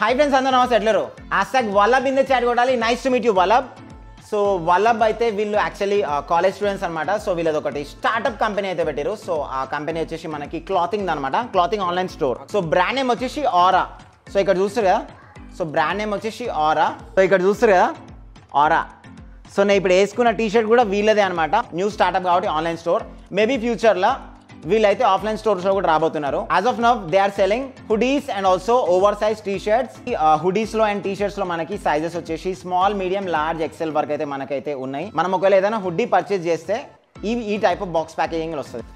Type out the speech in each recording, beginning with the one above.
Hi friends, అందరూ నమస్తే ఎట్లరు #వల్లబ్ ఇన్ ద చాట్ కొట్టాలి. Nice to meet you Vallabh. So Vallabh అయితే వీళ్ళు యాక్చువల్లీ కాలేజ్ స్టూడెంట్స్ అనమాట. సో వీళ్ళది ఒకటి స్టార్ట్అప్ కంపెనీ అయితే పెట్టారు. సో ఆ కంపెనీ వచ్చేసి మనకి క్లాతింగ్ అనమాట, clothing online store. So brand name వచ్చేసి ఆరా. సో ఇక్కడ చూస్తారు కదా, సో బ్రాండ్ నేమ్ వచ్చేసి ఆరా. సో ఇక్కడ చూస్తారు కదా ఆరా. సో నేను ఇప్పుడు వేసుకున్న టీషర్ట్ కూడా వీళ్ళదే అనమాట. న్యూ స్టార్ట్అప్ కాబట్టి ఆన్లైన్ స్టోర్. మేబీ ఫ్యూచర్లో వీళ్ళైతే ఆఫ్లైన్ స్టోర్స్లో కూడా రాబోతున్నారు. As of now they are selling hoodies and also oversize T shirts. హుడీస్లో అండ్ టీ షర్ట్స్లో మనకి సైజెస్ వచ్చేసి స్మాల్, మీడియం, లార్జ్, ఎక్సెల్ వరకు అయితే మనకైతే ఉన్నాయి. మనం ఒకవేళ ఏదైనా హుడీ పర్చేస్ చేస్తే ఈ టైప్ ఆఫ్ బాక్స్ ప్యాకేజింగ్ వస్తుంది.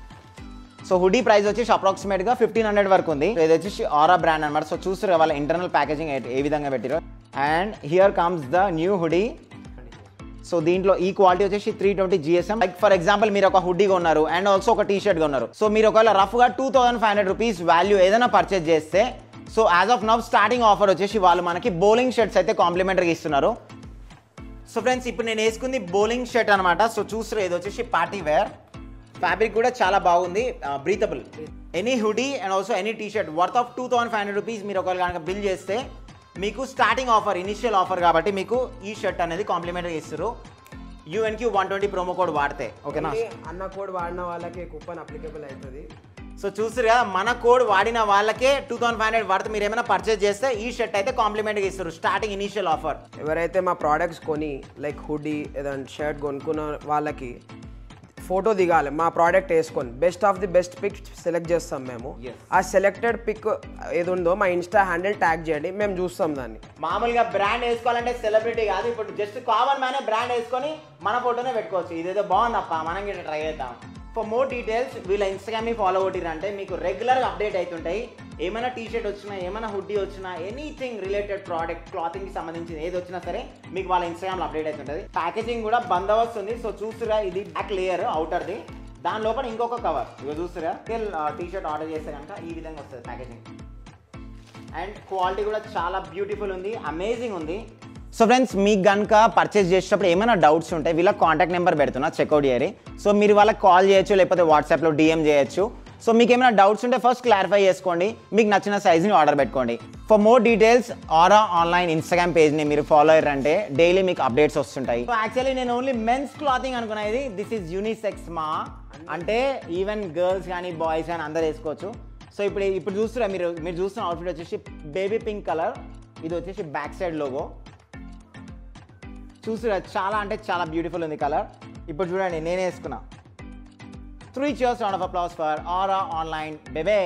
సో హుడీ ప్రైస్ వచ్చేసి అప్రాక్సిమేట్గా 1500 వరకు ఉంది. ఇది వచ్చేసి ఆరా బ్రాండ్ అనమాట. సో చూస్తారు వాళ్ళ ఇంటర్నల్ ప్యాకేజింగ్ ఏ విధంగా పెట్టారో. And here comes the new hoodie. So దీంట్లో ఈ క్వాలిటీ వచ్చేసి 320 GSM. లైక్ ఫర్ ఎగ్జాంపుల్ మీరు ఒక హుడ్డీ కొన్నారు అండ్ ఆల్సో ఒక టీ షర్ట్ కొన్నారు. సో మీరు ఒకవేళ రఫ్గా 2500 రూపీస్ వాల్యూ ఏదైనా పర్చేస్ చేస్తే, so as of now starting offer వచ్చేసి వాళ్ళు మనకి బౌలింగ్ షర్ట్స్ అయితే కాంప్లిమెంటరీగా ఇస్తున్నారు. సో ఫ్రెండ్స్ ఇప్పుడు నేను వేసుకుంది బౌలింగ్ షర్ట్ అనమాట. సో చూస్తారు ఇది వచ్చేసి పార్టీ వేర్. ఫ్యాబ్రిక్ కూడా చాలా బాగుంది, breathable. Any hoodie and also any T shirt worth of 2500 rupees మీరు ఒకవేళ కనుక బిల్ చేస్తే మీకు స్టార్టింగ్ ఆఫర్, ఇనిషియల్ ఆఫర్ కాబట్టి మీకు ఈ షర్ట్ అనేది కాంప్లిమెంటరీ ఇస్తారు. UNQ 120 ప్రోమో కోడ్ వాడితే ఓకేనా. అన్న కోడ్ వాడిన వాళ్ళకి కూపన్ అప్లికేబుల్ అవుతుంది. సో చూసారు కదా, మన కోడ్ వాడిన వాళ్ళకే 2500 వర్త్ మీరు ఏమైనా పర్చేస్ చేస్తే ఈ షర్ట్ అయితే కాంప్లిమెంట్గా ఇస్తారు. Starting initial offer. ఎవరైతే మా ప్రోడక్ట్స్ కొని లైక్ హుడీ ఏదైనా షర్ట్ కొనుక్కున్న వాళ్ళకి ఫోటో దిగాలి మా ప్రోడక్ట్ వేసుకొని. Best of the best pick select చేస్తాం మేము. ఆ సెలెక్టెడ్ పిక్ ఏది ఉందో మా ఇన్స్టా హ్యాండిల్ ట్యాగ్ చేయండి, మేము చూస్తాం దాన్ని. మామూలుగా బ్రాండ్ వేసుకోవాలంటే సెలబ్రిటీ కాదు, ఇప్పుడు జస్ట్ కామన్ మ్యానే బ్రాండ్ వేసుకొని మన ఫోటోనే పెట్టుకోవచ్చు. ఇదేదో బాగుందప్ప, మనం గిట్ట ట్రై చేద్దాం. ఫర్ మోర్ డీటెయిల్స్ వీళ్ళ ఇన్స్టాగ్రామ్ని ఫాలో కొట్టిరంటే మీకు రెగ్యులర్గా అప్డేట్ అవుతుంటాయి. ఏమైనా టీ షర్ట్ వచ్చినా, ఏమైనా హుడ్డీ వచ్చినా, ఎనీథింగ్ రిలేటెడ్ ప్రోడక్ట్, క్లాతింగ్కి సంబంధించి ఏది వచ్చినా సరే మీకు వాళ్ళ ఇన్స్టాగ్రామ్లో అప్డేట్ అవుతుంటుంది. ప్యాకేజింగ్ కూడా బందోబస్తు ఉంది. సో చూస్తురా ఇది బ్యాక్ లేయర్ అవుటర్ది, దాని లోపల ఇంకొక కవర్. ఇక చూస్తురా టీ షర్ట్ ఆర్డర్ చేస్తే కనుక ఈ విధంగా వస్తుంది ప్యాకేజింగ్. అండ్ క్వాలిటీ కూడా చాలా బ్యూటిఫుల్ ఉంది, అమేజింగ్ ఉంది. సో ఫ్రెండ్స్ మీకు కనుక పర్చేస్ చేసేటప్పుడు ఏమైనా డౌట్స్ ఉంటాయి, వీళ్ళ కాంటాక్ట్ నెంబర్ పెడుతున్నా, చెక్అవుట్ చేయరి. సో మీరు వాళ్ళకి కాల్ చేయొచ్చు, లేకపోతే వాట్సాప్లో DM చేయొచ్చు. సో మీకు ఏమైనా డౌట్స్ ఉంటే ఫస్ట్ క్లారిఫై చేసుకోండి, మీకు నచ్చిన సైజ్ని ఆర్డర్ పెట్టుకోండి. For more details Aura online Instagram పేజ్ని మీరు ఫాలో అయ్యారంటే డైలీ మీకు అప్డేట్స్ వస్తుంటాయి. సో యాక్చువల్లీ నేను ఓన్లీ మెన్స్ క్లాతింగ్ అనుకునేది. దిస్ ఈజ్ యూనిసెక్స్ అంటే ఈవెన్ గర్ల్స్ కానీ బాయ్స్ కానీ అందరు వేసుకోవచ్చు. సో ఇప్పుడు చూస్తున్నా మీరు చూస్తున్న అవుట్ఫిట్ వచ్చేసి బేబీ పింక్ కలర్. ఇది వచ్చేసి బ్యాక్ సైడ్ లోగో. చూస్తున్నా చాలా అంటే చాలా బ్యూటిఫుల్ ఉంది కలర్. ఇప్పుడు చూడండి నేనే వేసుకున్నా. 3 cheers, round of applause for Aura Online, baby.